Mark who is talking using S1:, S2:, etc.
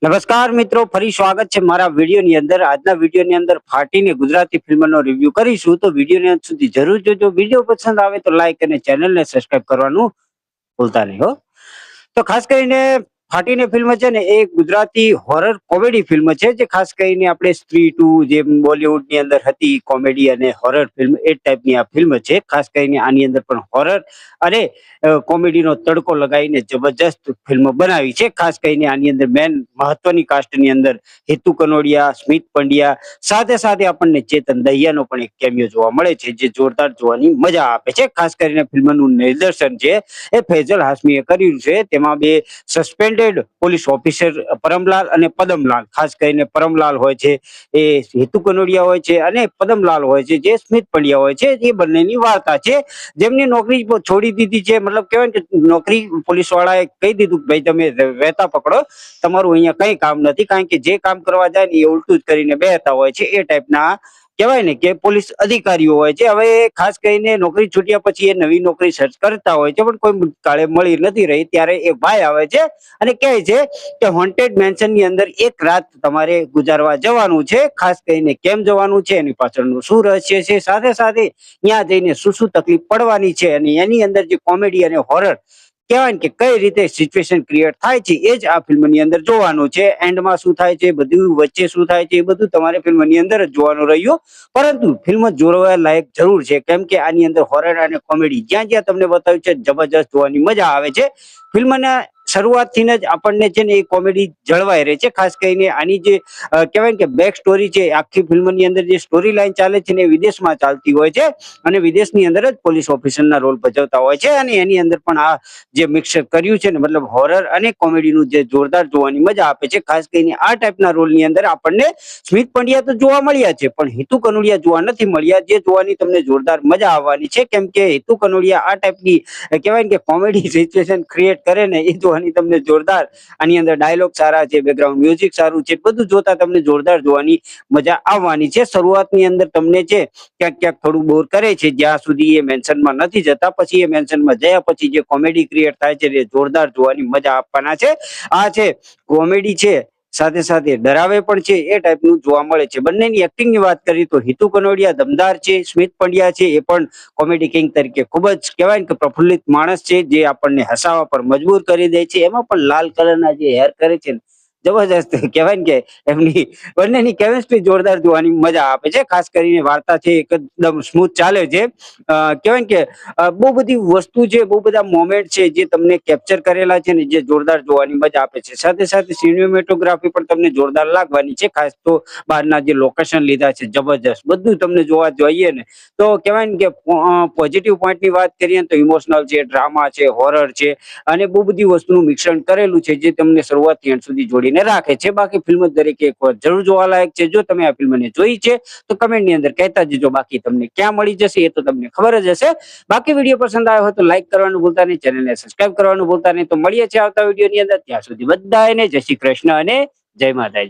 S1: નમસ્કાર મિત્રો, ફરી સ્વાગત છે મારા વિડીયોની અંદર. આજના વિડીયોની અંદર ફાટીને ગુજરાતી ફિલ્મનો રિવ્યુ કરીશું, તો વિડીયોને અંત સુધી જરૂર જોજો. વિડીયો પસંદ આવે તો લાઈક અને ચેનલને સબસ્ક્રાઇબ કરવાનું ભૂલતા નહીં હો. તો ખાસ કરીને ફાટીને ફિલ્મ છે ને, એ ગુજરાતી હોરર કોમેડી ફિલ્મ છે, જે ખાસ કરીને આપણે સ્ત્રી ટુ જેમ બોલિવૂડની અંદર હતી કોમેડી અને હોરર ફિલ્મ, એ ટાઈપની આ ફિલ્મ છે. ખાસ કરીને આની અંદર પણ હોરર અને કોમેડીનો તડકો લગાવીને જબરજસ્ત ફિલ્મ બનાવી છે. ખાસ કરીને આની અંદર મેન મહત્વની કાસ્ટની અંદર હેતુ કનોડિયા, સ્મિત પંડ્યા, સાથે સાથે આપણને ચેતન દહિયાનો પણ એક કેમિયો જોવા મળે છે, જે જોરદાર જોવાની મજા આપે છે. ખાસ કરીને ફિલ્મનું નિર્દેશન છે એ ફૈઝલ હાશમીએ કર્યું છે. તેમાં બે સસ્પેન્ડેડ પોલીસ ઓફિસર પરમલાલ અને પદમલાલ, ખાસ કરીને પરમલાલ હોય છે એ હેતુ કનોડિયા હોય છે, અને પદમલાલ હોય છે જે સ્મિત પંડ્યા હોય છે. એ બંનેની વાર્તા છે, જેમની નોકરી છોડી દીધી છે. મતલબ કહેવાય કે નોકરી પોલીસ વાળાએ કહી દીધું કે ભાઈ તમે વેતા પકડો, તમારું અહીંયા કઈ કામ નથી. કારણ કે જે કામ કરવા જાય ને એ ઉલટું જ કરીને બેહતા હોય છે. એ ટાઈપના કહેવાય ને કે પોલીસ અધિકારીઓ હોય છે. હવે ખાસ કરીને નોકરી છૂટ્યા પછી એ નવી નોકરી સર્ચ કરતા હોય છે, પણ કોઈ કાળે મળી નથી રહી. ત્યારે એક ભાઈ આવે છે અને કહે છે કે હોન્ટેડ મેન્શન ની અંદર એક રાત તમારે ગુજારવા જવાનું છે. ખાસ કરીને કેમ જવાનું છે, એની પાછળનું શું રહસ્ય છે, સાથે સાથે ત્યાં જઈને શું શું તકલીફ પડવાની છે, અને એની અંદર જે કોમેડી અને હોરર કહેવાય ને કે કઈ રીતે સિચ્યુએશન ક્રિએટ થાય છે, એ જ આ ફિલ્મની અંદર જોવાનું છે. એન્ડમાં શું થાય છે, બધું વચ્ચે શું થાય છે, એ બધું તમારે ફિલ્મની અંદર જ જોવાનું રહ્યું. પરંતુ ફિલ્મ જોવા લાયક જરૂર છે, કેમ કે આની અંદર હોરર અને કોમેડી જ્યાં જ્યાં તમને બતાવ્યું છે, જબરજસ્ત જોવાની મજા આવે છે. ફિલ્મના શરૂઆતથી જ આપણને છે ને એ કોમેડી જળવાઈ રહે છે. ખાસ કરીને આની જે કહેવાય ને કે બેક સ્ટોરી છે, આખી ફિલ્મની અંદર જે સ્ટોરી લાઈન ચાલે છે ને, એ વિદેશમાં ચાલતી હોય છે, અને વિદેશની અંદર જ પોલીસ ઓફિસરના રોલ ભજવતા હોય છે. અને એની અંદર પણ આ જે મિક્સર કર્યું છે ને, મતલબ હોરર અને કોમેડીનું જે જોરદાર જોવાની મજા આપે છે. ખાસ કરીને આ ટાઈપના રોલની અંદર આપણને સ્મિત પંડ્યા તો જોવા મળ્યા છે, પણ હેતુ કનોડિયા જોવા નથી મળ્યા, જે જોવાની તમને જોરદાર મજા આવવાની છે. કેમ કે હેતુ કનોડિયા આ ટાઈપની કહેવાય ને કે કોમેડી સિચ્યુએશન ક્રિએટ કરે ને, એ જોવાની તમને જોરદાર, આની અંદર ડાયલોગ સારા છે, બેકગ્રાઉન્ડ મ્યુઝિક સારું છે, બધું જોતા તમને જોરદાર જોવાની મજા આવવાની છે. શરૂઆતની અંદર તમને છે ક્યાંક ક્યાંક થોડું બોર કરે છે, જ્યાં સુધી એ મેન્શનમાં નથી જતા. પછી એ મેન્શનમાં ગયા પછી જે કોમેડી ક્રિએટ થાય છે, એ જોરદાર જોવાની મજા આપવાના છે. આ છે કોમેડી છે, સાથે સાથે ડરાવે પણ છે, એ ટાઈપનું જોવા મળે છે. બંનેની એક્ટિંગની વાત કરીએ તો હિતુ કનોડિયા દમદાર છે, સ્મિત પંડ્યા છે એ પણ કોમેડી કિંગ તરીકે ખૂબ જ કહેવાય ને કે પ્રફુલ્લિત માણસ છે, જે આપણને હસાવવા પર મજબૂર કરી દે છે. એમાં પણ લાલ કલરના જે હેર કરે છે ને, જબરજસ્ત કહેવાય ને કે એમની બંનેની કેમિસ્ટ્રી જોરદાર જોવાની મજા આપે છે. ખાસ કરીને વાર્તા છે એકદમ સ્મૂથ ચાલે છે. કહેવાય ને કે બહુ બધી વસ્તુ છે, બહુ બધા મોમેન્ટ છે જે તમને કેપ્ચર કરેલા છે ને, જે જોરદાર જોવાની મજા આપે છે. સાથે સાથે સિનેમેટોગ્રાફી પણ તમને જોરદાર લાગવાની છે. ખાસ તો બહારના જે લોકેશન લીધા છે, જબરજસ્ત બધું તમને જોવા જોઈએ ને, તો કહેવાય ને કે પોઝિટિવ પોઈન્ટની વાત કરીએ તો ઇમોશનલ છે, ડ્રામા છે, હોરર છે, અને બહુ બધી વસ્તુનું મિશ્રણ કરેલું છે, જે તમને શરૂઆતથી અંત સુધી જોડીને રાખે છે. બાકી ફિલ્મ દરેકે એકવાર જરૂર જોવા લાયક છે. જો તમે આ ફિલ્મને જોઈ છે તો કમેન્ટની અંદર કહેતા જજો. બાકી તમને ક્યાં મળી જશે એ તો તમને ખબર જ હશે. બાકી વિડીયો પસંદ આવ્યો હોય તો લાઈક કરવાનું ભૂલતા નહીં, ચેનલને સબસ્ક્રાઇબ કરવાનું ભૂલતા નહીં. તો મળીએ છીએ આવતા વિડીયોની અંદર. ત્યાં સુધી બધાને જય શ્રી કૃષ્ણ અને જય માતાજી.